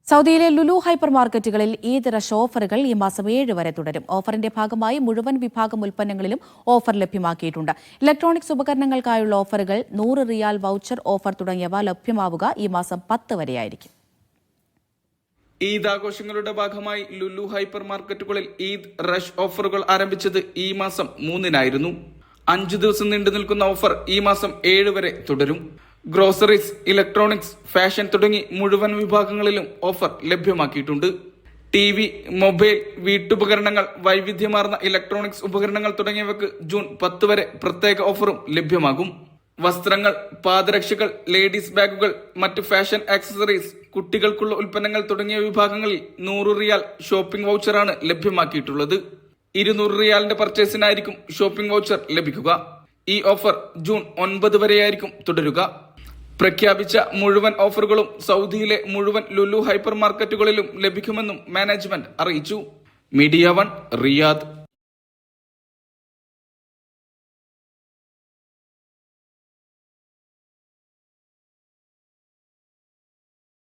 സൗദിയിലെ ലുലു ഹൈപ്പർ മാർക്കറ്റുകളിൽ ഈദ് റഷ് ഓഫറുകൾ ഈ മാസം 7 വരെ തുടരും. ഓഫറിന്റെ ഭാഗമായി മുഴുവൻ വിഭാഗം ഉൽപ്പന്നങ്ങളിലും ഓഫർ ലഭ്യമാക്കിയിട്ടുണ്ട്. ഇലക്ട്രോണിക്സ് ഉപകരണങ്ങൾക്കായുള്ള ഓഫറുകൾ, 100 റിയാൽ വൗച്ചർ ഓഫർ തുടങ്ങിയവ ലഭ്യമാവുക ഈ മാസം 10 വരെയായിരിക്കും. ഈദ് ആഘോഷങ്ങളുടെ ഭാഗമായി ലുലു ഹൈപ്പർ മാർക്കറ്റുകളിൽ ഈദ് റഷ് ഓഫറുകൾ ആരംഭിച്ചത് ഈ മാസം 3-നായിരുന്നു. 5 ദിവസം നീണ്ടു നിൽക്കുന്ന ഓഫർ ഈ മാസം 7 വരെ തുടരും. ഗ്രോസറീസ്, ഇലക്ട്രോണിക്സ്, ഫാഷൻ തുടങ്ങി മുഴുവൻ വിഭാഗങ്ങളിലും ഓഫർ ലഭ്യമാക്കിയിട്ടുണ്ട്. TV, മൊബൈൽ, വീട്ടുപകരണങ്ങൾ, വൈവിധ്യമാർന്ന ഇലക്ട്രോണിക്സ് ഉപകരണങ്ങൾ തുടങ്ങിയവയ്ക്ക് ജൂൺ 10 വരെ പ്രത്യേക ഓഫറും ലഭ്യമാകും. വസ്ത്രങ്ങൾ, പാദരക്ഷകൾ, ലേഡീസ് ബാഗുകൾ, മറ്റ് ഫാഷൻ ആക്സസറീസ്, കുട്ടികൾക്കുള്ള ഉൽപ്പന്നങ്ങൾ തുടങ്ങിയ വിഭാഗങ്ങളിൽ 100 റിയാൽ ഷോപ്പിംഗ് വൗച്ചറാണ് ലഭ്യമാക്കിയിട്ടുള്ളത്. 200 റിയാലിന്റെ പർച്ചേസിനായിരിക്കും ഷോപ്പിംഗ് വൗച്ചർ ലഭിക്കുക. ഈ ഓഫർ ജൂൺ 9 വരെയായിരിക്കും തുടരുക. പ്രഖ്യാപിച്ച മുഴുവൻ ഓഫറുകളും സൗദിയിലെ മുഴുവൻ ലുലു ഹൈപ്പർ മാർക്കറ്റുകളിലും ലഭിക്കുമെന്നും മാനേജ്മെന്റ് അറിയിച്ചു. Media 1, Riyadh.